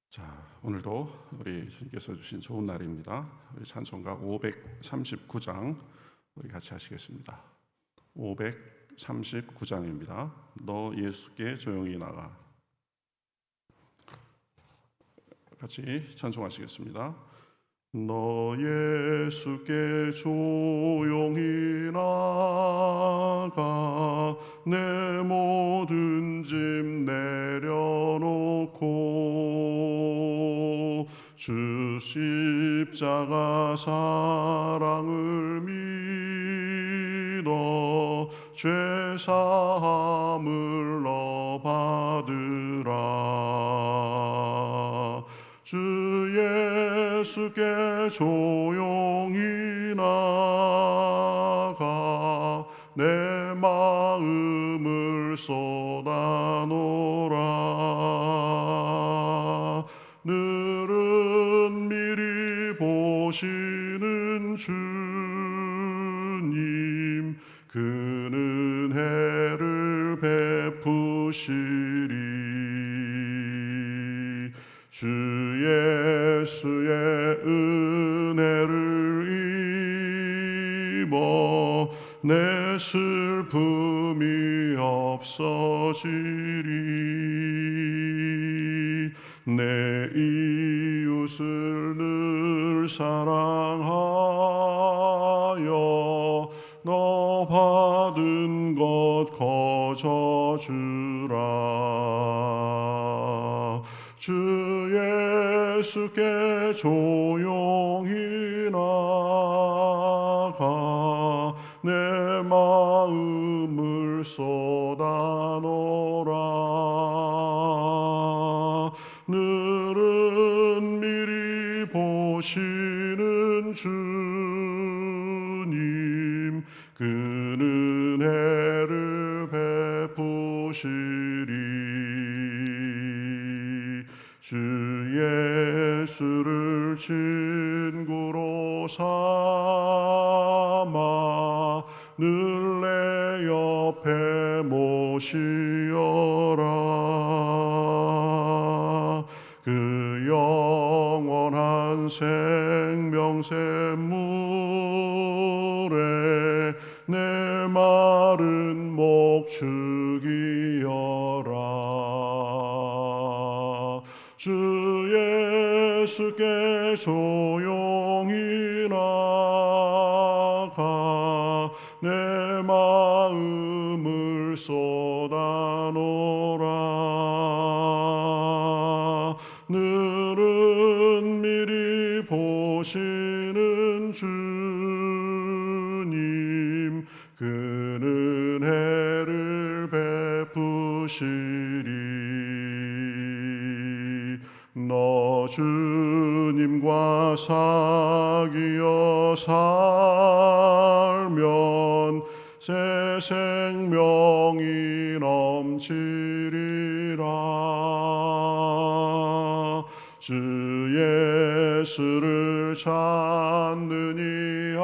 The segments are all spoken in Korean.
자, 오늘도 우리 주님께서 주신 좋은 날입니다. 우리 찬송가 539장 우리 같이 하시겠습니다. 539장입니다. 너 예수께 조용히 나가. 같이 찬송하시겠습니다. 너 예수께 조용히 나가 내 모든 짐 내려놓고 주 십자가 사랑을 믿어 죄 사함을 너 받으라. 주 예수께 조용히 나가 내 마음을 쏟아놓으라. 늘은 미리 보시는 주님, 그는 은혜를 베푸시리. 주 예수의 은혜를 입어 내 슬픔이 없어지리. 내 이웃을 늘 사랑하여 너 받은 것 거저주라. 주 예수께 조용히 나가 내 마음을 쏟아놓으라. 늘은 미리 보시는 주님, 그는 은혜를 베푸시리. 주 예수를 친구로 삼아 늘 내 옆에 모시어라. 그 영원한 생명샘물에 내 마른 목 죽이어라. 주 예수께 조용히 나가 내 마음을 쏟아놓으라. 늘은 미리 보시는 주님, 그는 은혜를 베푸시리. 너 주님과 사귀어 살면 새 생명이 넘치리라. 주 예수를 찾는 이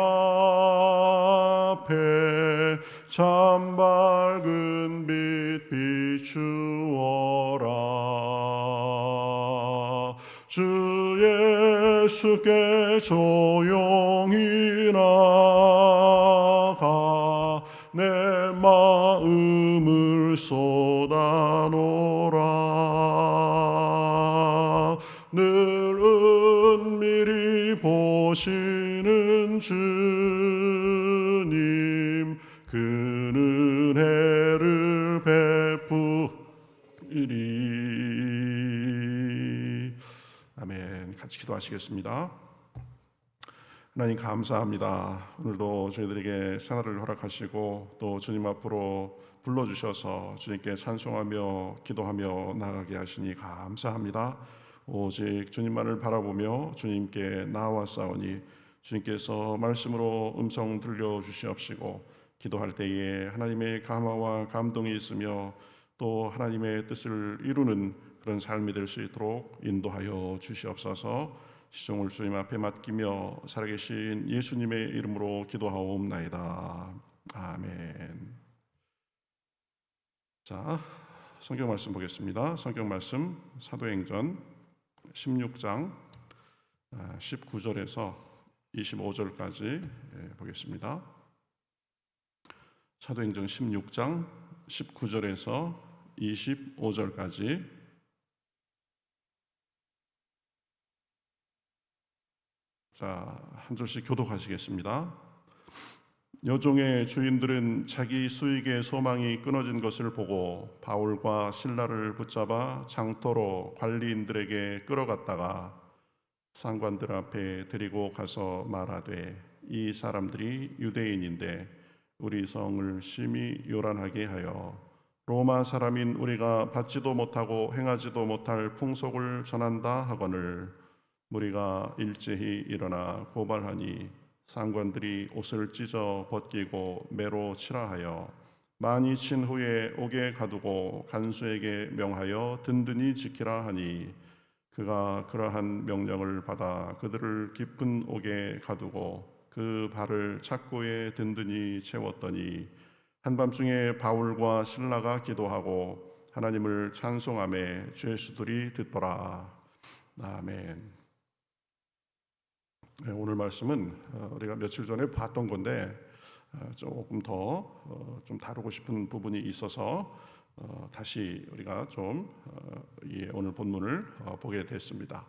앞에 참 밝은 빛 비추어라. 주 예수께 조용히 나가 내 마음을 쏟아놓으라. 늘은 미리 보시는 주님, 그는 은혜를 베푸리리. 아멘. 같이 기도하시겠습니다. 하나님 감사합니다. 오늘도 저희들에게 생활을 허락하시고 또 주님 앞으로 불러주셔서 주님께 찬송하며 기도하며 나가게 하시니 감사합니다. 오직 주님만을 바라보며 주님께 나아왔사오니 주님께서 말씀으로 음성 들려주시옵시고 기도할 때에 하나님의 감화와 감동이 있으며 또 하나님의 뜻을 이루는 그런 삶이 될 수 있도록 인도하여 주시옵소서. 시종을 주님 앞에 맡기며 살아계신 예수님의 이름으로 기도하옵나이다. 아멘. 자, 성경 말씀 보겠습니다. 성경 말씀 사도행전 16장 19절에서 25절까지 보겠습니다. 사도행전 16장 19절에서 25절까지 한 절씩 교독하시겠습니다. 여종의 주인들은 자기 수익의 소망이 끊어진 것을 보고 바울과 실라를 붙잡아 장터로 관리인들에게 끌어갔다가 상관들 앞에 데리고 가서 말하되, 이 사람들이 유대인인데 우리 성을 심히 요란하게 하여 로마 사람인 우리가 받지도 못하고 행하지도 못할 풍속을 전한다 하거늘 무리가 일제히 일어나 고발하니 상관들이 옷을 찢어 벗기고 매로 치라 하여 많이 친 후에 옥에 가두고 간수에게 명하여 든든히 지키라 하니 그가 그러한 명령을 받아 그들을 깊은 옥에 가두고 그 발을 착고에 든든히 채웠더니 한밤중에 바울과 실라가 기도하고 하나님을 찬송하며 죄수들이 듣더라. 아멘. 네, 오늘 말씀은 우리가 며칠 전에 봤던 건데 조금 더 좀 다루고 싶은 부분이 있어서 다시 우리가 좀 오늘 본문을 보게 됐습니다.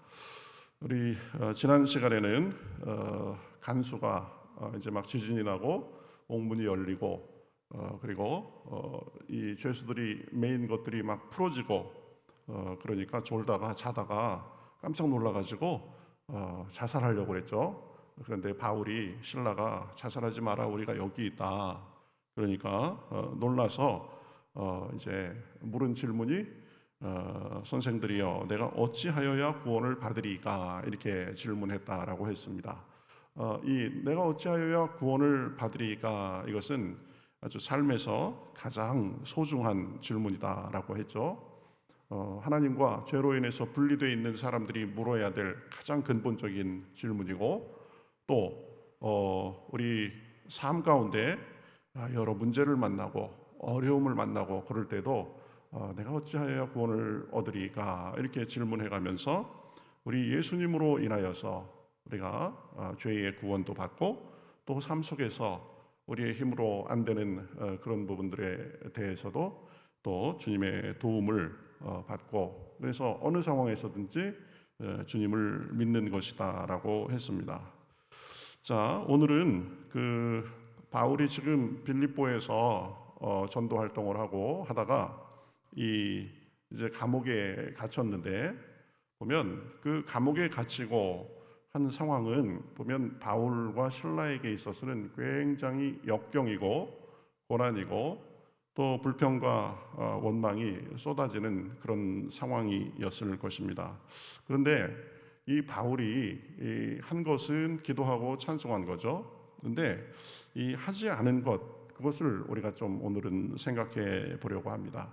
우리 지난 시간에는 간수가 이제 막 지진이 나고 옥문이 열리고 그리고 이 죄수들이 메인 것들이 막 풀어지고 그러니까 졸다가 자다가 깜짝 놀라가지고 자살하려고 그랬죠. 그런데 바울이 실라가 자살하지 마라, 우리가 여기 있다. 그러니까 놀라서 이제 물은 질문이 선생들이여 내가 어찌하여야 구원을 받으리까 이렇게 질문했다라고 했습니다. 이 내가 어찌하여야 구원을 받으리까 이것은 아주 삶에서 가장 소중한 질문이다라고 했죠. 하나님과 죄로 인해서 분리되어 있는 사람들이 물어야 될 가장 근본적인 질문이고 또 우리 삶 가운데 여러 문제를 만나고 어려움을 만나고 그럴 때도 내가 어찌하여야 구원을 얻으리까 이렇게 질문해가면서 우리 예수님으로 인하여서 우리가 죄의 구원도 받고 또 삶 속에서 우리의 힘으로 안 되는 그런 부분들에 대해서도 또 주님의 도움을 받고 그래서 어느 상황에서든지 주님을 믿는 것이다라고 했습니다. 자, 오늘은 그 바울이 지금 빌립보에서 전도 활동을 하고 하다가 이제 감옥에 갇혔는데 보면 그 감옥에 갇히고 한 상황은 보면 바울과 실라에게 있어서는 굉장히 역경이고 고난이고 또 불평과 원망이 쏟아지는 그런 상황이었을 것입니다. 그런데 이 바울이 한 것은 기도하고 찬송한 거죠. 그런데 이 하지 않은 것 그것을 우리가 좀 오늘은 생각해 보려고 합니다.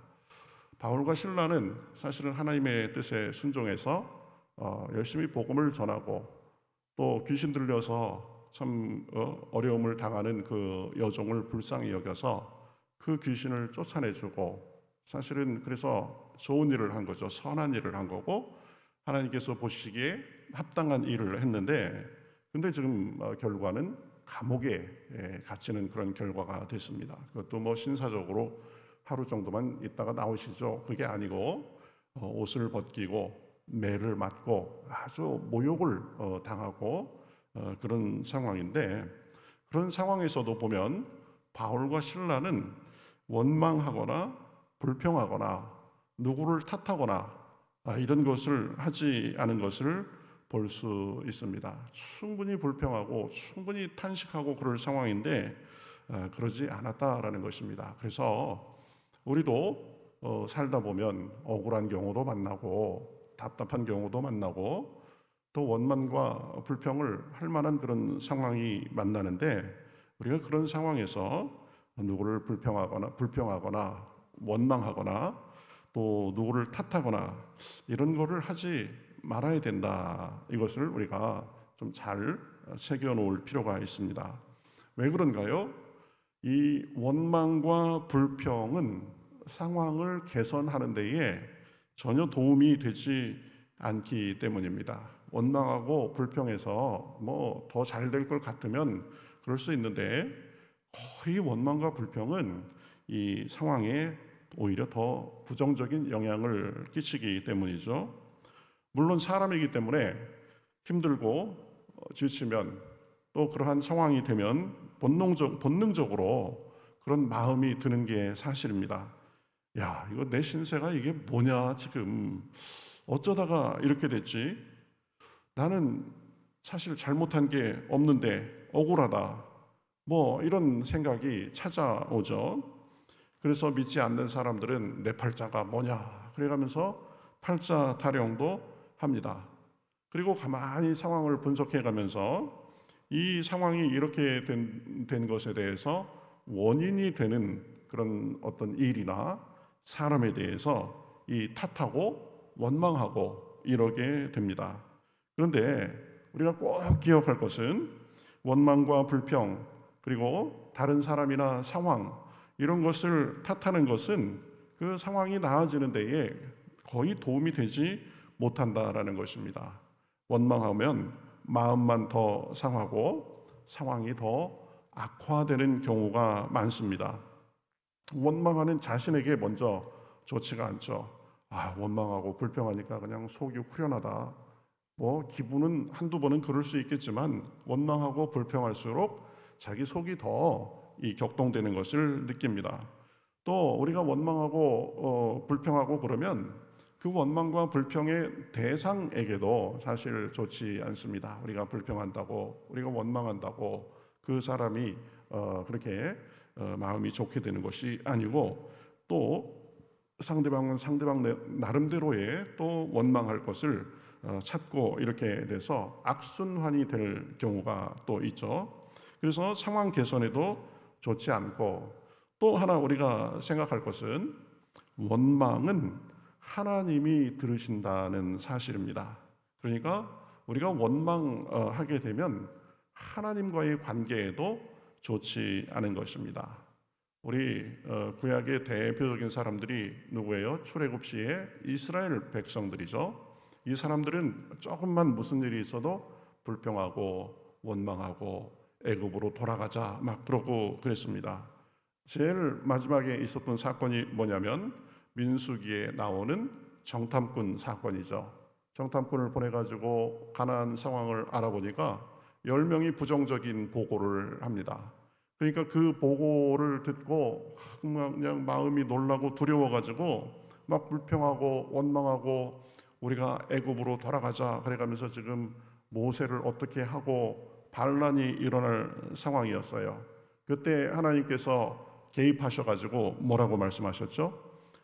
바울과 실라는 사실은 하나님의 뜻에 순종해서 열심히 복음을 전하고 또 귀신 들려서 참 어려움을 당하는 그 여종을 불쌍히 여겨서 그 귀신을 쫓아내주고 사실은 그래서 좋은 일을 한 거죠. 선한 일을 한 거고 하나님께서 보시기에 합당한 일을 했는데 근데 지금 결과는 감옥에 갇히는 그런 결과가 됐습니다. 그것도 뭐 신사적으로 하루 정도만 있다가 나오시죠. 그게 아니고 옷을 벗기고 매를 맞고 아주 모욕을 당하고 그런 상황인데 그런 상황에서도 보면 바울과 실라는 원망하거나 불평하거나 누구를 탓하거나 이런 것을 하지 않은 것을 볼 수 있습니다. 충분히 불평하고 충분히 탄식하고 그럴 상황인데 그러지 않았다라는 것입니다. 그래서 우리도 살다 보면 억울한 경우도 만나고 답답한 경우도 만나고 또 원망과 불평을 할 만한 그런 상황이 만나는데 우리가 그런 상황에서 누구를 불평하거나 원망하거나 또 누구를 탓하거나 이런 거를 하지 말아야 된다. 이것을 우리가 좀 잘 새겨놓을 필요가 있습니다. 왜 그런가요? 이 원망과 불평은 상황을 개선하는 데에 전혀 도움이 되지 않기 때문입니다. 원망하고 불평해서 뭐 더 잘 될 것 같으면 그럴 수 있는데, 거의 원망과 불평은 이 상황에 오히려 더 부정적인 영향을 끼치기 때문이죠. 물론 사람이기 때문에 힘들고 지치면, 또 그러한 상황이 되면 본능적으로 그런 마음이 드는 게 사실입니다. 야, 이거 내 신세가 이게 뭐냐, 지금 어쩌다가 이렇게 됐지? 나는 사실 잘못한 게 없는데 억울하다. 뭐 이런 생각이 찾아오죠. 그래서 믿지 않는 사람들은 내 팔자가 뭐냐 그래가면서 팔자 타령도 합니다. 그리고 가만히 상황을 분석해 가면서 이 상황이 이렇게 된 것에 대해서 원인이 되는 그런 어떤 일이나 사람에 대해서 이 탓하고 원망하고 이러게 됩니다. 그런데 우리가 꼭 기억할 것은, 원망과 불평, 그리고 다른 사람이나 상황, 이런 것을 탓하는 것은 그 상황이 나아지는 데에 거의 도움이 되지 못한다라는 것입니다. 원망하면 마음만 더 상하고 상황이 더 악화되는 경우가 많습니다. 원망하는 자신에게 먼저 좋지가 않죠. 아, 원망하고 불평하니까 그냥 속이 후련하다. 뭐 기분은 한두 번은 그럴 수 있겠지만, 원망하고 불평할수록 자기 속이 더 이 격동되는 것을 느낍니다. 또 우리가 원망하고 불평하고 그러면 그 원망과 불평의 대상에게도 사실 좋지 않습니다. 우리가 불평한다고, 우리가 원망한다고 그 사람이 그렇게 마음이 좋게 되는 것이 아니고, 또 상대방은 상대방 나름대로의 또 원망할 것을 찾고 이렇게 돼서 악순환이 될 경우가 또 있죠. 그래서 상황 개선에도 좋지 않고, 또 하나 우리가 생각할 것은, 원망은 하나님이 들으신다는 사실입니다. 그러니까 우리가 원망하게 되면 하나님과의 관계에도 좋지 않은 것입니다. 우리 구약의 대표적인 사람들이 누구예요? 출애굽 시에 이스라엘 백성들이죠. 이 사람들은 조금만 무슨 일이 있어도 불평하고 원망하고 애굽으로 돌아가자 막 그러고 그랬습니다. 제일 마지막에 있었던 사건이 뭐냐면, 민수기에 나오는 정탐꾼 사건이죠. 정탐꾼을 보내가지고 가나안 상황을 알아보니까 10명이 부정적인 보고를 합니다. 그러니까 그 보고를 듣고 그냥 마음이 놀라고 두려워가지고 막 불평하고 원망하고, 우리가 애굽으로 돌아가자 그래가면서 지금 모세를 어떻게 하고 반란이 일어날 상황이었어요. 그때 하나님께서 개입하셔가지고 뭐라고 말씀하셨죠?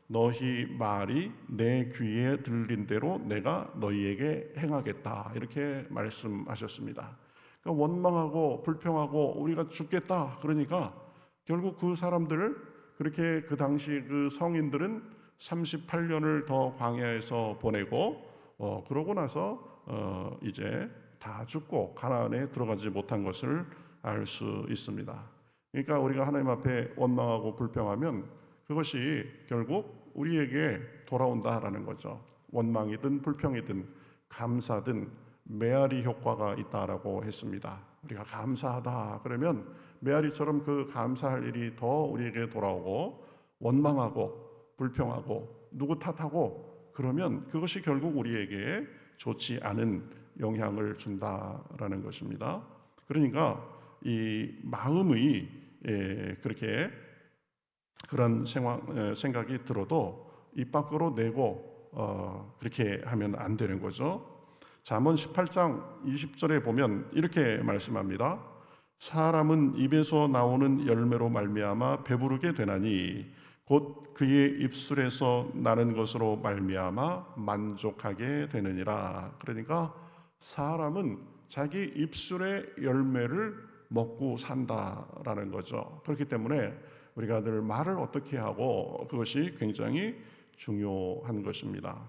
너희 말이 내 귀에 들린 대로 내가 너희에게 행하겠다, 이렇게 말씀하셨습니다. 그러니까 원망하고 불평하고 우리가 죽겠다 그러니까 결국 그 사람들을, 그렇게 그 당시 그 성인들은 38년을 더 광야에서 보내고 그러고 나서 이제 다 죽고 가나안에 들어가지 못한 것을 알 수 있습니다. 그러니까 우리가 하나님 앞에 원망하고 불평하면 그것이 결국 우리에게 돌아온다라는 거죠. 원망이든 불평이든 감사든 메아리 효과가 있다라고 했습니다. 우리가 감사하다 그러면 메아리처럼 그 감사할 일이 더 우리에게 돌아오고, 원망하고 불평하고 누구 탓하고 그러면 그것이 결국 우리에게 좋지 않은 영향을 준다라는 것입니다. 그러니까 이 마음의 그렇게 그런 생각이 들어도 입 밖으로 내고 그렇게 하면 안 되는 거죠. 잠언 18장 20절에 보면 이렇게 말씀합니다. 사람은 입에서 나오는 열매로 말미암아 배부르게 되나니 곧 그의 입술에서 나는 것으로 말미암아 만족하게 되느니라. 그러니까 사람은 자기 입술의 열매를 먹고 산다라는 거죠. 그렇기 때문에 우리가 늘 말을 어떻게 하고, 그것이 굉장히 중요한 것입니다.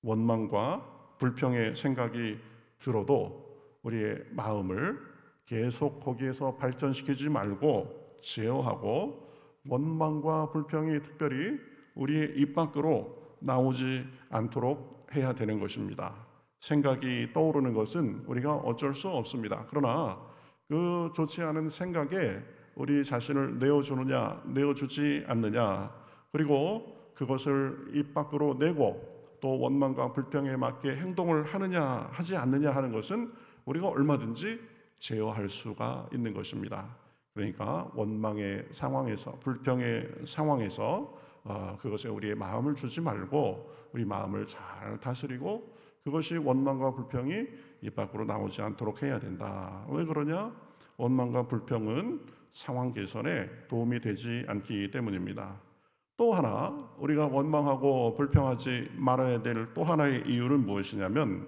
원망과 불평의 생각이 들어도 우리의 마음을 계속 거기에서 발전시키지 말고 제어하고, 원망과 불평이 특별히 우리의 입 밖으로 나오지 않도록 해야 되는 것입니다. 생각이 떠오르는 것은 우리가 어쩔 수 없습니다. 그러나 그 좋지 않은 생각에 우리 자신을 내어주느냐 내어주지 않느냐, 그리고 그것을 입 밖으로 내고 또 원망과 불평에 맞게 행동을 하느냐 하지 않느냐 하는 것은 우리가 얼마든지 제어할 수가 있는 것입니다. 그러니까 원망의 상황에서, 불평의 상황에서 그것에 우리의 마음을 주지 말고 우리 마음을 잘 다스리고 그것이 원망과 불평이 입 밖으로 나오지 않도록 해야 된다. 왜 그러냐? 원망과 불평은 상황 개선에 도움이 되지 않기 때문입니다. 또 하나 우리가 원망하고 불평하지 말아야 될 또 하나의 이유는 무엇이냐면,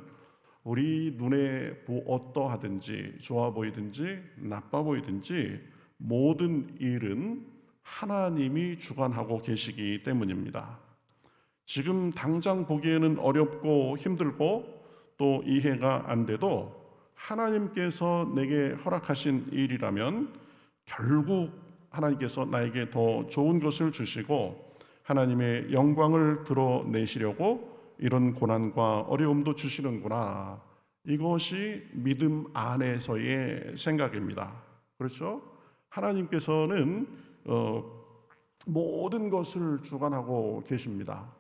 우리 눈에 어떠하든지 좋아 보이든지 나빠 보이든지 모든 일은 하나님이 주관하고 계시기 때문입니다. 지금 당장 보기에는 어렵고 힘들고 또 이해가 안 돼도 하나님께서 내게 허락하신 일이라면 결국 하나님께서 나에게 더 좋은 것을 주시고 하나님의 영광을 드러내시려고 이런 고난과 어려움도 주시는구나. 이것이 믿음 안에서의 생각입니다. 그렇죠? 하나님께서는 모든 것을 주관하고 계십니다.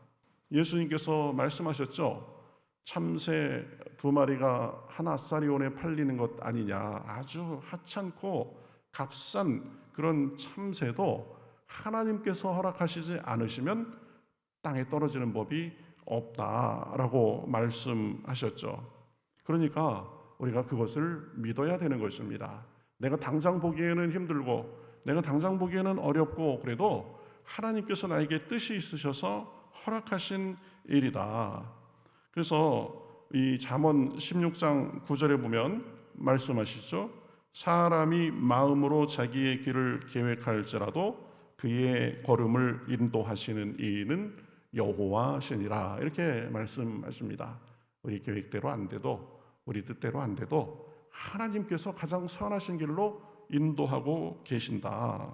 예수님께서 말씀하셨죠. 참새 2마리가 하나짜리온에 팔리는 것 아니냐. 아주 하찮고 값싼 그런 참새도 하나님께서 허락하시지 않으시면 땅에 떨어지는 법이 없다라고 말씀하셨죠. 그러니까 우리가 그것을 믿어야 되는 것입니다. 내가 당장 보기에는 힘들고 내가 당장 보기에는 어렵고 그래도 하나님께서 나에게 뜻이 있으셔서 허락하신 일이다. 그래서 이 잠언 16장 9절에 보면 말씀하시죠. 사람이 마음으로 자기의 길을 계획할지라도 그의 걸음을 인도하시는 이는 여호와시니라. 이렇게 말씀하십니다. 우리 계획대로 안 돼도 우리 뜻대로 안 돼도 하나님께서 가장 선하신 길로 인도하고 계신다.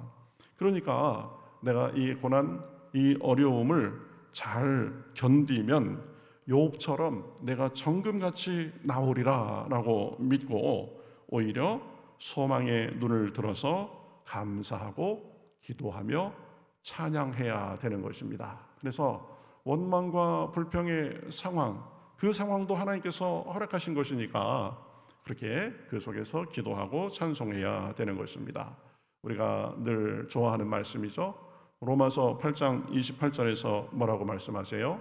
그러니까 내가 이 고난, 이 어려움을 잘 견디면 욥처럼 내가 정금같이 나오리라 라고 믿고 오히려 소망의 눈을 들어서 감사하고 기도하며 찬양해야 되는 것입니다. 그래서 원망과 불평의 상황, 그 상황도 하나님께서 허락하신 것이니까 그렇게 그 속에서 기도하고 찬송해야 되는 것입니다. 우리가 늘 좋아하는 말씀이죠. 로마서 8장 28절에서 뭐라고 말씀하세요?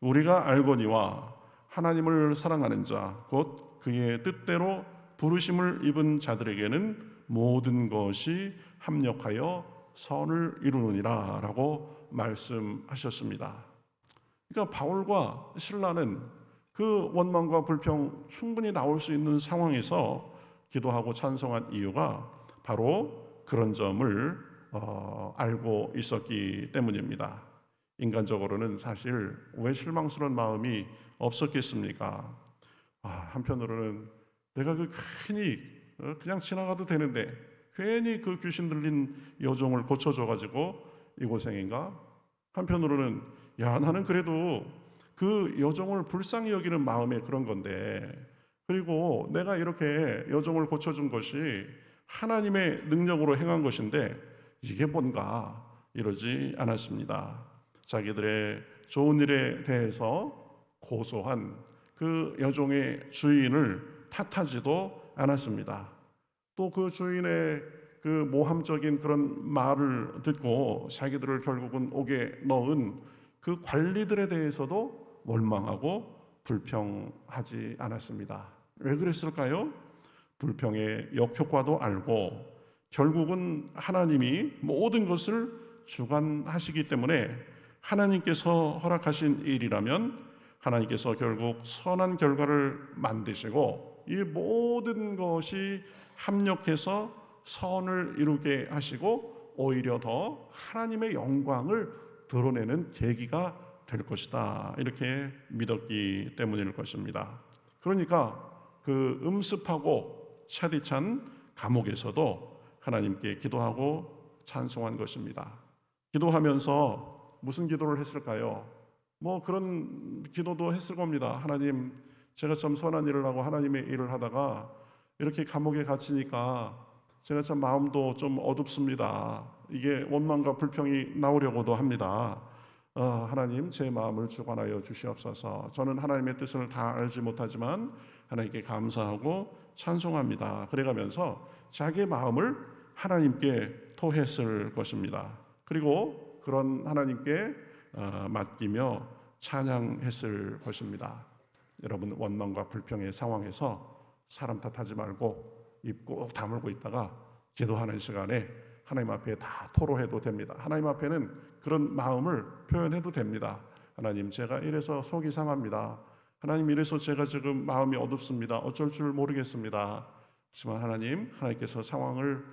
우리가 알거니와 하나님을 사랑하는 자 곧 그의 뜻대로 부르심을 입은 자들에게는 모든 것이 합력하여 선을 이루느니라 라고 말씀하셨습니다. 그러니까 바울과 실라는 그 원망과 불평 충분히 나올 수 있는 상황에서 기도하고 찬송한 이유가 바로 그런 점을 알고 있었기 때문입니다. 인간적으로는 사실 왜 실망스러운 마음이 없었겠습니까? 한편으로는 내가 괜히 그냥 지나가도 되는데 괜히 그 귀신 들린 여종을 고쳐줘가지고 이 고생인가? 한편으로는 나는 그래도 그 여종을 불쌍히 여기는 마음에 그런 건데, 그리고 내가 이렇게 여종을 고쳐준 것이 하나님의 능력으로 행한 것인데 이게 뭔가 이러지 않았습니다. 자기들의 좋은 일에 대해서 고소한 그 여종의 주인을 탓하지도 않았습니다. 또 그 주인의 그 모함적인 그런 말을 듣고 자기들을 결국은 옥에 넣은 그 관리들에 대해서도 원망하고 불평하지 않았습니다. 왜 그랬을까요? 불평의 역효과도 알고 결국은 하나님이 모든 것을 주관하시기 때문에 하나님께서 허락하신 일이라면 하나님께서 결국 선한 결과를 만드시고 이 모든 것이 합력해서 선을 이루게 하시고 오히려 더 하나님의 영광을 드러내는 계기가 될 것이다. 이렇게 믿었기 때문일 것입니다. 그러니까 그 음습하고 차디찬 감옥에서도 하나님께 기도하고 찬송한 것입니다. 기도하면서 무슨 기도를 했을까요? 뭐 그런 기도도 했을 겁니다. 하나님, 제가 참 선한 일을 하고 하나님의 일을 하다가 이렇게 감옥에 갇히니까 제가 참 마음도 좀 어둡습니다. 이게 원망과 불평이 나오려고도 합니다. 하나님, 제 마음을 주관하여 주시옵소서. 저는 하나님의 뜻을 다 알지 못하지만 하나님께 감사하고 찬송합니다. 그래가면서 자기의 마음을 하나님께 토했을 것입니다. 그리고 그런 하나님께 맡기며 찬양했을 것입니다. 여러분, 원망과 불평의 상황에서 사람 탓하지 말고 입 꼭 다물고 있다가 기도하는 시간에 하나님 앞에 다 토로해도 됩니다. 하나님 앞에는 그런 마음을 표현해도 됩니다. 하나님, 제가 이래서 속이 상합니다. 하나님, 이래서 제가 지금 마음이 어둡습니다. 어쩔 줄 모르겠습니다. 하지만 하나님께서 상황을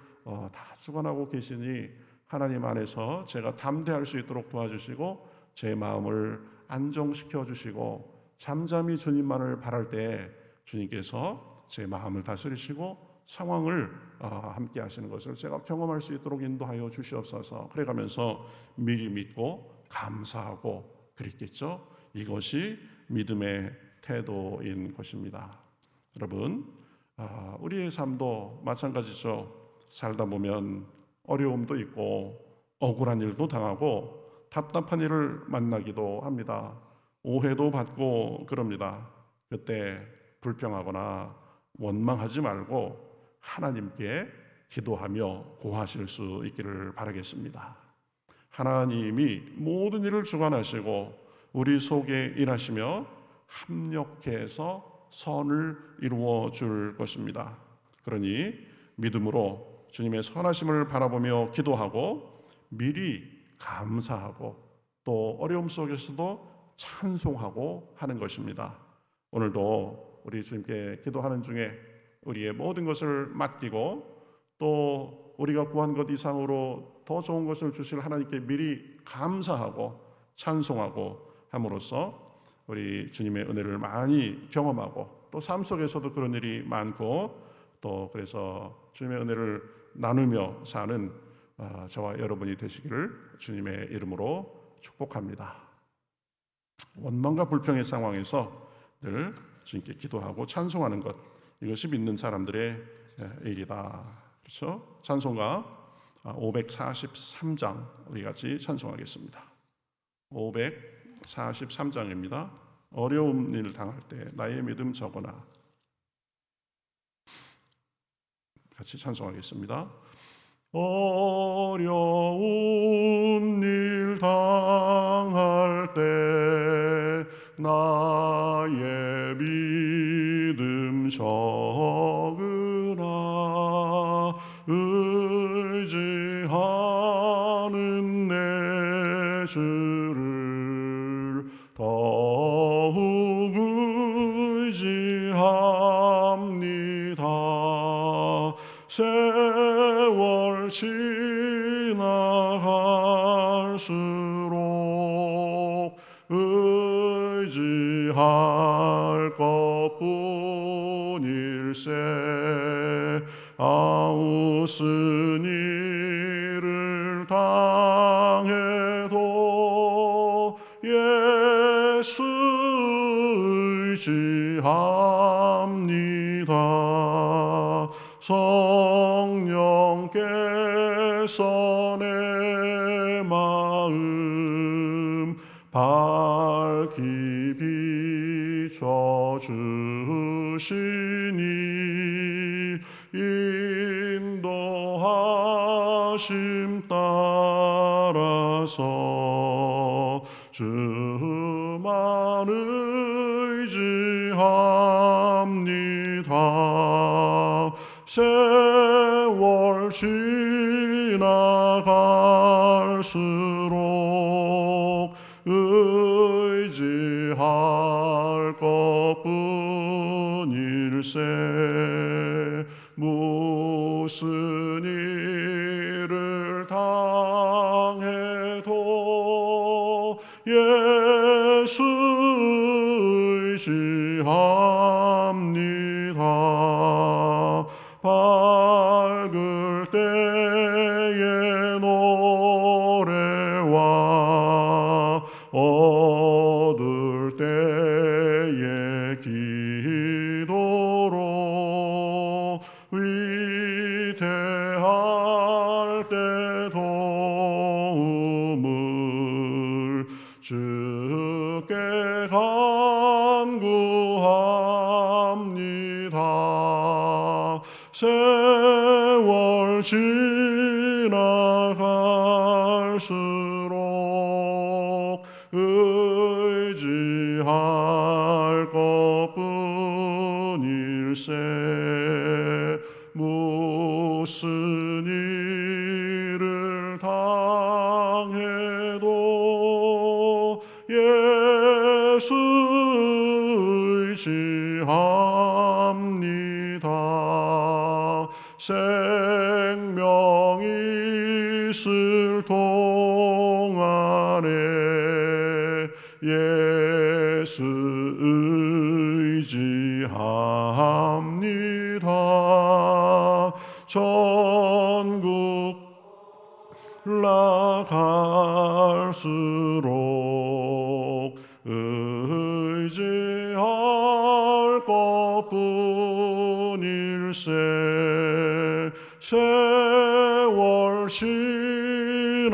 다 주관하고 계시니 하나님 안에서 제가 담대할 수 있도록 도와주시고 제 마음을 안정시켜 주시고 잠잠히 주님만을 바랄 때 주님께서 제 마음을 다스리시고 상황을 함께 하시는 것을 제가 경험할 수 있도록 인도하여 주시옵소서. 그래가면서 미리 믿고 감사하고 그랬겠죠. 이것이 믿음의 태도인 것입니다. 여러분, 우리의 삶도 마찬가지죠. 살다 보면 어려움도 있고 억울한 일도 당하고 답답한 일을 만나기도 합니다. 오해도 받고 그럽니다. 그때 불평하거나 원망하지 말고 하나님께 기도하며 고하실 수 있기를 바라겠습니다. 하나님이 모든 일을 주관하시고 우리 속에 일하시며 합력해서 선을 이루어 줄 것입니다. 그러니 믿음으로 주님의 선하심을 바라보며 기도하고 미리 감사하고 또 어려움 속에서도 찬송하고 하는 것입니다. 오늘도 우리 주님께 기도하는 중에 우리의 모든 것을 맡기고 또 우리가 구한 것 이상으로 더 좋은 것을 주실 하나님께 미리 감사하고 찬송하고 함으로써 우리 주님의 은혜를 많이 경험하고 또 삶 속에서도 그런 일이 많고 또 그래서 주님의 은혜를 나누며 사는 저와 여러분이 되시기를 주님의 이름으로 축복합니다. 원망과 불평의 상황에서 늘 주님께 기도하고 찬송하는 것, 이것이 믿는 사람들의 일이다. 그렇죠? 찬송가 543장 우리 같이 찬송하겠습니다. 543장입니다. 어려운 일 당할 때 나의 믿음 적어나. 같이 찬송하겠습니다. 어려운 일 당할 때 나의 믿음 적으나 의지하는 내 주를 더욱 의지합니다. 세월 지나갈수록 의지할 것뿐일세. 아우슨 일을 당해도 예수 의지합니다. 성령께서 내 마음 밝히 비춰주시니 인도하심 따라서 주만 의지합니다. 세월 지나갈수록 의지할 것뿐일세. 무슨 일을 당해도 예수 의지합니다. 밝을 때의 노래와 위대할 때 도움을 주께 간구합니다. 세월 지나갈수록 의지할 것뿐일세. 무슨 일을 당해도 예수 의지합니다. 생명 있을 동안에 예수 의지합니다. 전국 나갈수록 의지할 것뿐일세. 세월 지나갈수록